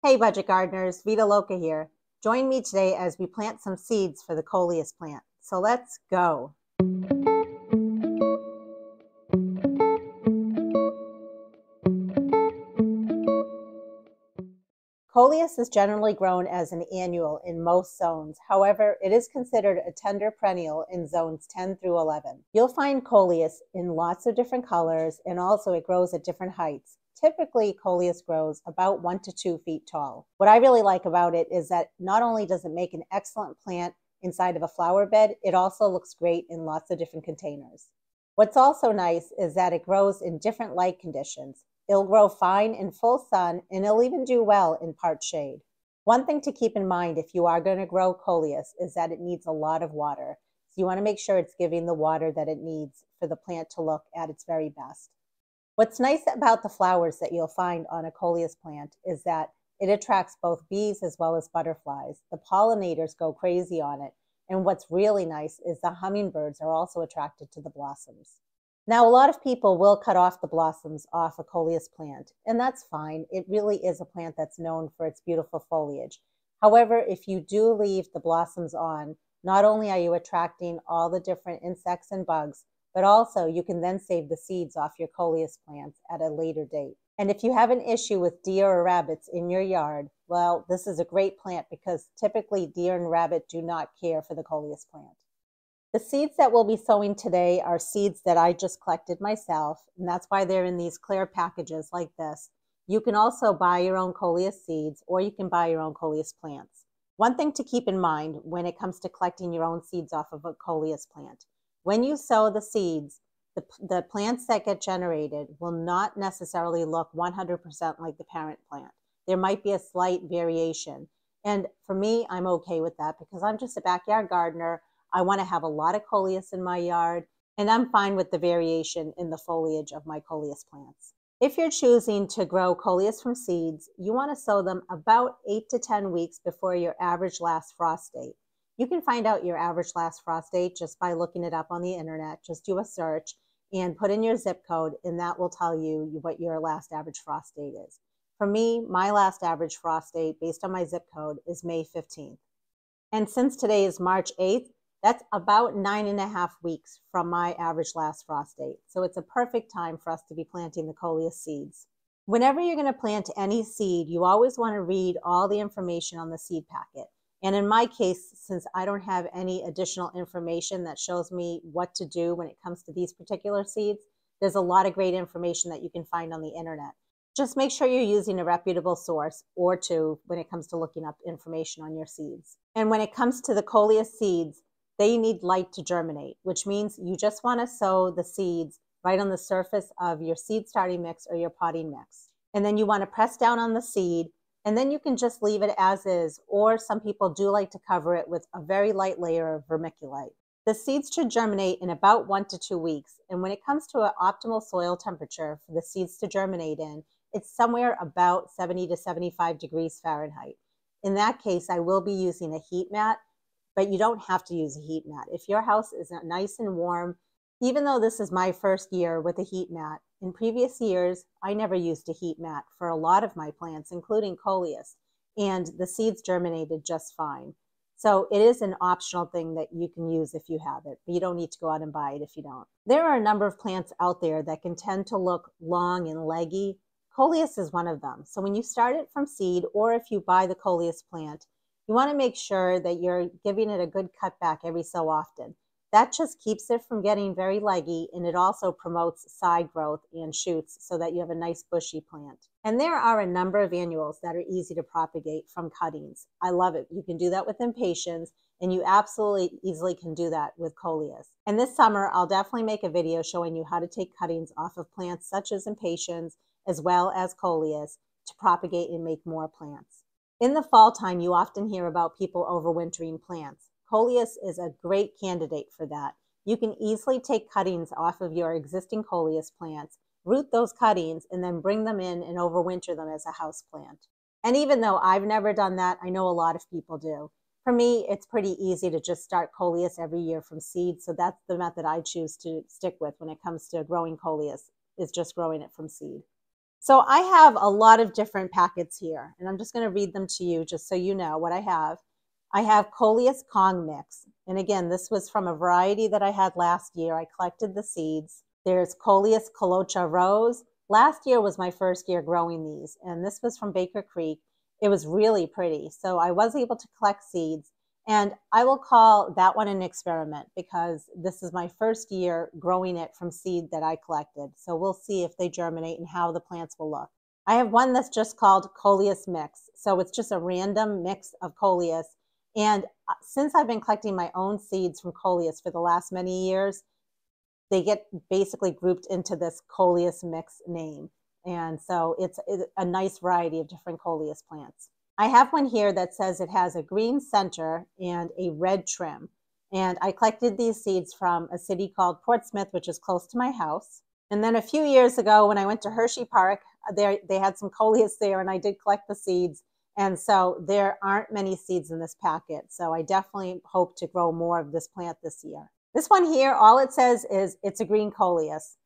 Hey budget gardeners, Vita Loca here. Join me today as we plant some seeds for the Coleus plant. So let's go. Coleus is generally grown as an annual in most zones. However, it is considered a tender perennial in zones 10 through 11. You'll find Coleus in lots of different colors, and also it grows at different heights. Typically, Coleus grows about 1 to 2 feet tall. What I really like about it is that not only does it make an excellent plant inside of a flower bed, it also looks great in lots of different containers. What's also nice is that it grows in different light conditions. It'll grow fine in full sun, and it'll even do well in part shade. One thing to keep in mind if you are going to grow Coleus is that it needs a lot of water. So you want to make sure it's giving the water that it needs for the plant to look at its very best. What's nice about the flowers that you'll find on a Coleus plant is that it attracts both bees as well as butterflies. The pollinators go crazy on it. And what's really nice is the hummingbirds are also attracted to the blossoms. Now, a lot of people will cut off the blossoms off a Coleus plant, and that's fine. It really is a plant that's known for its beautiful foliage. However, if you do leave the blossoms on, not only are you attracting all the different insects and bugs, but also you can then save the seeds off your Coleus plants at a later date. And if you have an issue with deer or rabbits in your yard, well, this is a great plant because typically deer and rabbit do not care for the Coleus plant. The seeds that we'll be sowing today are seeds that I just collected myself, and that's why they're in these clear packages like this. You can also buy your own Coleus seeds, or you can buy your own Coleus plants. One thing to keep in mind when it comes to collecting your own seeds off of a Coleus plant, when you sow the seeds, the plants that get generated will not necessarily look 100% like the parent plant. There might be a slight variation. And for me, I'm okay with that because I'm just a backyard gardener. I want to have a lot of Coleus in my yard, and I'm fine with the variation in the foliage of my Coleus plants. If you're choosing to grow Coleus from seeds, you want to sow them about 8 to 10 weeks before your average last frost date. You can find out your average last frost date just by looking it up on the internet. Just do a search and put in your zip code, and that will tell you what your last average frost date is. For me, my last average frost date based on my zip code is May 15th. And since today is March 8th, that's about 9.5 weeks from my average last frost date. So it's a perfect time for us to be planting the Coleus seeds. Whenever you're going to plant any seed, you always want to read all the information on the seed packet. And in my case, since I don't have any additional information that shows me what to do when it comes to these particular seeds, there's a lot of great information that you can find on the internet. Just make sure you're using a reputable source or two when it comes to looking up information on your seeds. And when it comes to the Coleus seeds, they need light to germinate, which means you just want to sow the seeds right on the surface of your seed starting mix or your potting mix. And then you want to press down on the seed, and then you can just leave it as is, or some people do like to cover it with a very light layer of vermiculite. The seeds should germinate in about 1 to 2 weeks, and when it comes to an optimal soil temperature for the seeds to germinate in, it's somewhere about 70 to 75 degrees Fahrenheit. In that case, I will be using a heat mat, but you don't have to use a heat mat. If your house is nice and warm, even though this is my first year with a heat mat, in previous years, I never used a heat mat for a lot of my plants, including Coleus, and the seeds germinated just fine. So it is an optional thing that you can use if you have it, but you don't need to go out and buy it if you don't. There are a number of plants out there that can tend to look long and leggy. Coleus is one of them. So when you start it from seed, or if you buy the Coleus plant, you want to make sure that you're giving it a good cutback every so often. That just keeps it from getting very leggy, and it also promotes side growth and shoots so that you have a nice bushy plant. And there are a number of annuals that are easy to propagate from cuttings. I love it. You can do that with impatiens, and you absolutely easily can do that with Coleus. And this summer, I'll definitely make a video showing you how to take cuttings off of plants such as impatiens as well as Coleus to propagate and make more plants. In the fall time, you often hear about people overwintering plants. Coleus is a great candidate for that. You can easily take cuttings off of your existing Coleus plants, root those cuttings, and then bring them in and overwinter them as a house plant. And even though I've never done that, I know a lot of people do. For me, it's pretty easy to just start Coleus every year from seed, so that's the method I choose to stick with when it comes to growing Coleus, is just growing it from seed. So I have a lot of different packets here, and I'm just going to read them to you just so you know what I have. I have Coleus Kong Mix. And again, this was from a variety that I had last year. I collected the seeds. There's Coleus Colocha Rose. Last year was my first year growing these, and this was from Baker Creek. It was really pretty. So I was able to collect seeds, and I will call that one an experiment because this is my first year growing it from seed that I collected. So we'll see if they germinate and how the plants will look. I have one that's just called Coleus Mix. So it's just a random mix of Coleus. And since I've been collecting my own seeds from Coleus for the last many years, they get basically grouped into this Coleus Mix name. And so it's a nice variety of different Coleus plants. I have one here that says it has a green center and a red trim. And I collected these seeds from a city called Portsmouth, which is close to my house. And then a few years ago, when I went to Hershey Park, they had some Coleus there, and I did collect the seeds. And so there aren't many seeds in this packet. So I definitely hope to grow more of this plant this year. This one here, all it says is it's a green Coleus.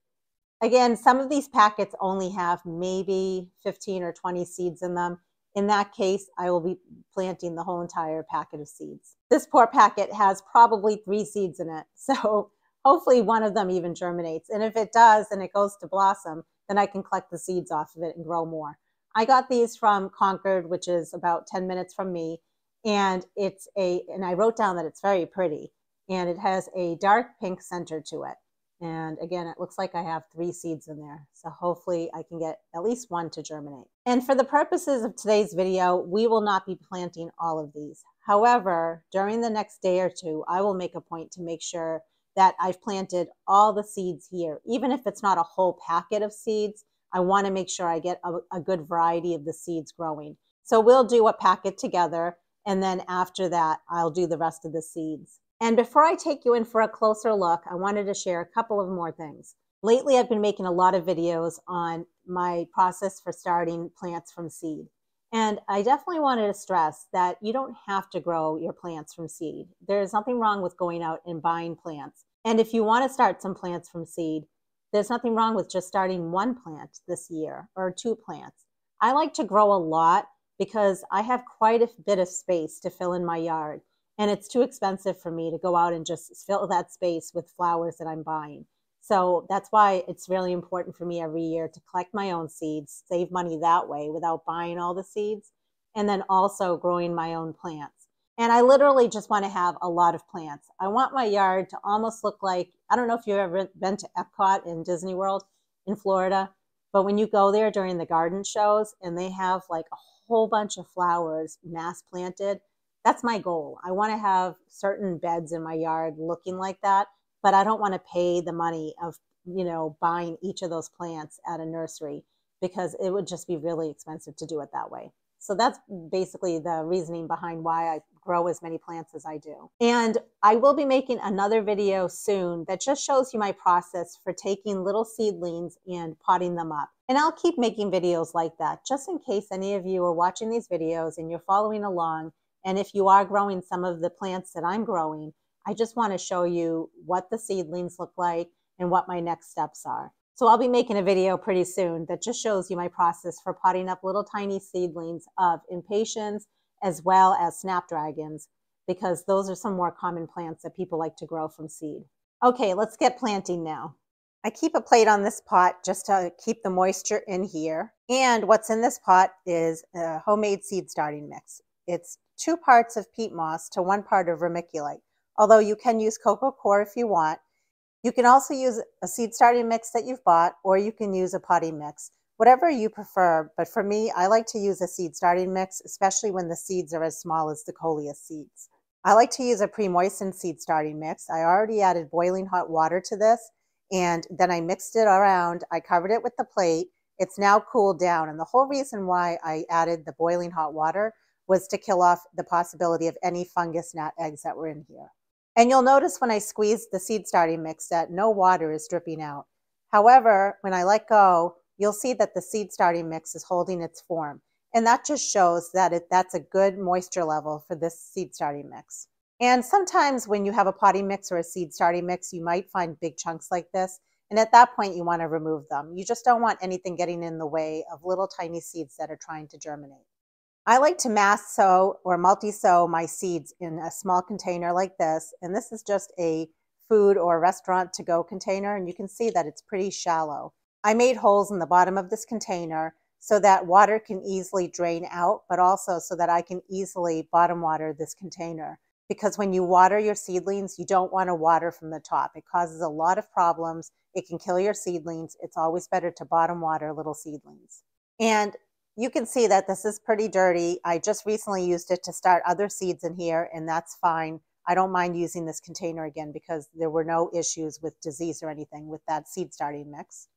Again, some of these packets only have maybe 15 or 20 seeds in them. In that case, I will be planting the whole entire packet of seeds. This poor packet has probably 3 seeds in it. So hopefully one of them even germinates. And if it does and it goes to blossom, then I can collect the seeds off of it and grow more. I got these from Concord, which is about 10 minutes from me. And I wrote down that it's very pretty. And it has a dark pink center to it. And again, it looks like I have 3 seeds in there. So hopefully I can get at least one to germinate. And for the purposes of today's video, we will not be planting all of these. However, during the next day or two, I will make a point to make sure that I've planted all the seeds here. Even if it's not a whole packet of seeds, I want to make sure I get a good variety of the seeds growing. So we'll do a packet together, and then after that, I'll do the rest of the seeds. And before I take you in for a closer look, I wanted to share a couple of more things. Lately, I've been making a lot of videos on my process for starting plants from seed. And I definitely wanted to stress that you don't have to grow your plants from seed. There's nothing wrong with going out and buying plants. And if you want to start some plants from seed, there's nothing wrong with just starting 1 plant this year or 2 plants. I like to grow a lot because I have quite a bit of space to fill in my yard. And it's too expensive for me to go out and just fill that space with flowers that I'm buying. So that's why it's really important for me every year to collect my own seeds, save money that way without buying all the seeds, and then also growing my own plants. And I literally just want to have a lot of plants. I want my yard to almost look like, I don't know if you've ever been to Epcot in Disney World in Florida, but when you go there during the garden shows and they have like a whole bunch of flowers mass planted, that's my goal. I want to have certain beds in my yard looking like that, but I don't want to pay the money of, buying each of those plants at a nursery because it would just be really expensive to do it that way. So that's basically the reasoning behind why I grow as many plants as I do. And I will be making another video soon that just shows you my process for taking little seedlings and potting them up. And I'll keep making videos like that just in case any of you are watching these videos and you're following along. And if you are growing some of the plants that I'm growing, I just want to show you what the seedlings look like and what my next steps are. So I'll be making a video pretty soon that just shows you my process for potting up little tiny seedlings of impatiens as well as snapdragons, because those are some more common plants that people like to grow from seed. Okay, let's get planting now. I keep a plate on this pot just to keep the moisture in here. And what's in this pot is a homemade seed starting mix. It's 2 parts of peat moss to 1 part of vermiculite, although you can use cocoa coir if you want. You can also use a seed starting mix that you've bought, or you can use a potting mix, whatever you prefer. But for me, I like to use a seed starting mix, especially when the seeds are as small as the Coleus seeds. I like to use a pre-moistened seed starting mix. I already added boiling hot water to this, and then I mixed it around. I covered it with the plate. It's now cooled down, and the whole reason why I added the boiling hot water was to kill off the possibility of any fungus gnat eggs that were in here. And you'll notice when I squeeze the seed starting mix that no water is dripping out. However, when I let go, you'll see that the seed starting mix is holding its form. And that just shows that that's a good moisture level for this seed starting mix. And sometimes when you have a potting mix or a seed starting mix, you might find big chunks like this. And at that point, you want to remove them. You just don't want anything getting in the way of little tiny seeds that are trying to germinate. I like to mass sow or multi-sow my seeds in a small container like this. And this is just a food or restaurant to-go container. And you can see that it's pretty shallow. I made holes in the bottom of this container so that water can easily drain out, but also so that I can easily bottom water this container. Because when you water your seedlings, you don't want to water from the top. It causes a lot of problems. It can kill your seedlings. It's always better to bottom water little seedlings. And you can see that this is pretty dirty. I just recently used it to start other seeds in here, and that's fine. I don't mind using this container again because there were no issues with disease or anything with that seed starting mix.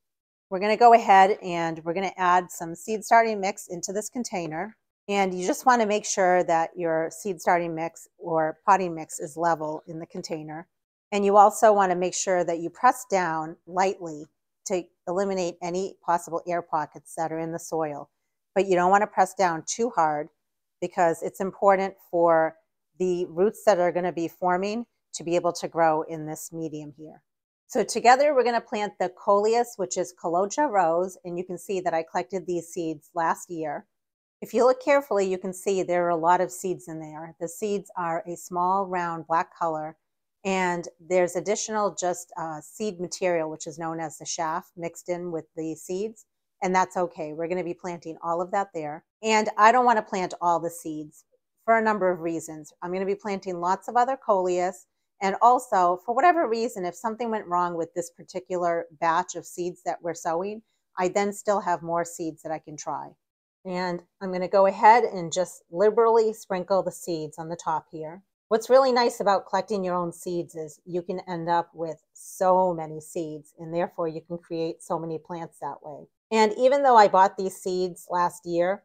We're going to go ahead and we're going to add some seed starting mix into this container. And you just want to make sure that your seed starting mix or potting mix is level in the container. And you also want to make sure that you press down lightly to eliminate any possible air pockets that are in the soil. But you don't want to press down too hard because it's important for the roots that are going to be forming to be able to grow in this medium here. So together we're going to plant the Coleus, which is Coleus rose, and you can see that I collected these seeds last year. If you look carefully, you can see there are a lot of seeds in there. The seeds are a small, round, black color, and there's additional just seed material, which is known as the chaff, mixed in with the seeds. And that's okay. We're going to be planting all of that there. And I don't want to plant all the seeds for a number of reasons. I'm going to be planting lots of other Coleus. And also, for whatever reason, if something went wrong with this particular batch of seeds that we're sowing, I then still have more seeds that I can try. And I'm going to go ahead and just liberally sprinkle the seeds on the top here. What's really nice about collecting your own seeds is you can end up with so many seeds, and therefore you can create so many plants that way. And even though I bought these seeds last year,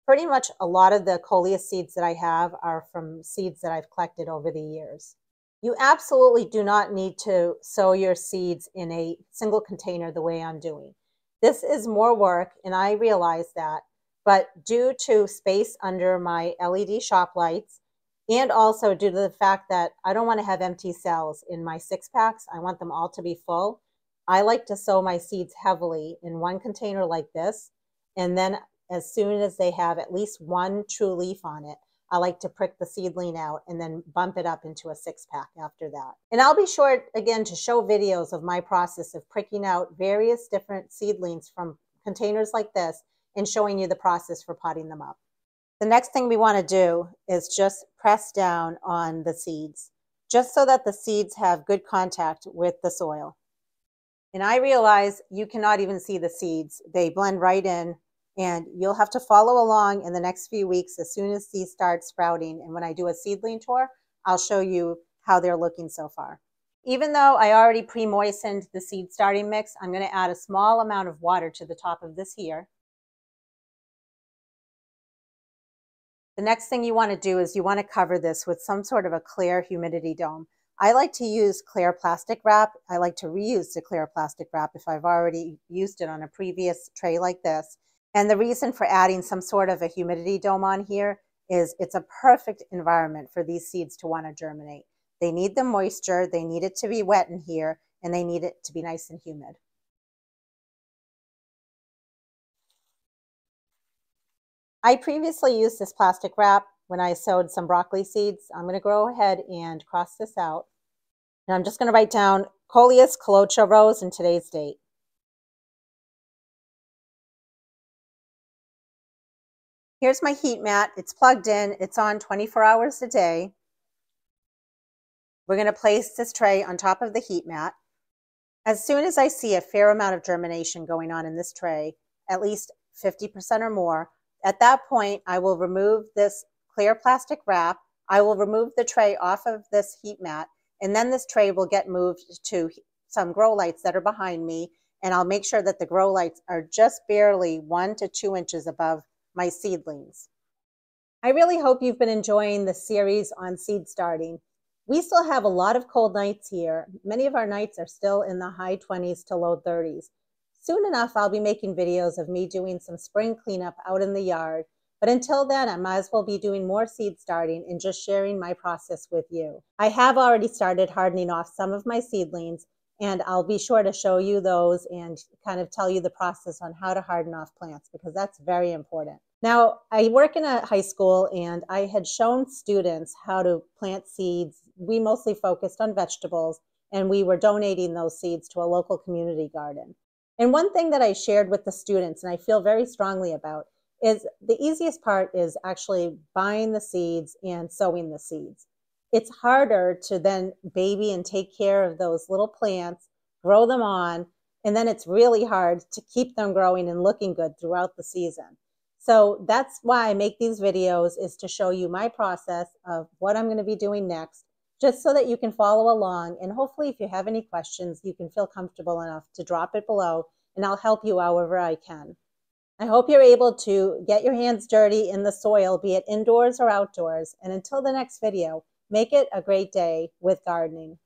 pretty much a lot of the Coleus seeds that I have are from seeds that I've collected over the years. You absolutely do not need to sow your seeds in a single container the way I'm doing. This is more work, and I realize that, but due to space under my LED shop lights, and also due to the fact that I don't want to have empty cells in my 6-packs, I want them all to be full. I like to sow my seeds heavily in one container like this, and then as soon as they have at least one true leaf on it, I like to prick the seedling out and then bump it up into a 6-pack after that. And I'll be sure, again, to show videos of my process of pricking out various different seedlings from containers like this and showing you the process for potting them up. The next thing we want to do is just press down on the seeds, just so that the seeds have good contact with the soil. And I realize you cannot even see the seeds. They blend right in, and you'll have to follow along in the next few weeks as soon as these start sprouting. And when I do a seedling tour, I'll show you how they're looking so far. Even though I already pre-moistened the seed starting mix, I'm going to add a small amount of water to the top of this here. The next thing you want to do is you want to cover this with some sort of a clear humidity dome. I like to use clear plastic wrap. I like to reuse the clear plastic wrap if I've already used it on a previous tray like this. And the reason for adding some sort of a humidity dome on here is it's a perfect environment for these seeds to want to germinate. They need the moisture, they need it to be wet in here, and they need it to be nice and humid. I previously used this plastic wrap when I sowed some broccoli seeds. I'm going to go ahead and cross this out. And I'm just going to write down Coleus Coleus rose and today's date. Here's my heat mat. It's plugged in. It's on 24 hours a day. We're going to place this tray on top of the heat mat. As soon as I see a fair amount of germination going on in this tray, at least 50% or more, at that point, I will remove this clear plastic wrap. I will remove the tray off of this heat mat, and then this tray will get moved to some grow lights that are behind me, and I'll make sure that the grow lights are just barely 1 to 2 inches above my seedlings. I really hope you've been enjoying the series on seed starting. We still have a lot of cold nights here. Many of our nights are still in the high 20s to low 30s. Soon enough, I'll be making videos of me doing some spring cleanup out in the yard. But until then, I might as well be doing more seed starting and just sharing my process with you. I have already started hardening off some of my seedlings, And I'll be sure to show you those and kind of tell you the process on how to harden off plants, because that's very important. Now, I work in a high school, and I had shown students how to plant seeds. We mostly focused on vegetables, and we were donating those seeds to a local community garden. And one thing that I shared with the students, and I feel very strongly about, is the easiest part is actually buying the seeds and sowing the seeds. It's harder to then baby and take care of those little plants, grow them on, and then it's really hard to keep them growing and looking good throughout the season. So that's why I make these videos, is to show you my process of what I'm going to be doing next, just so that you can follow along. And hopefully, if you have any questions, you can feel comfortable enough to drop it below, and I'll help you however I can. I hope you're able to get your hands dirty in the soil, be it indoors or outdoors. And until the next video, make it a great day with gardening.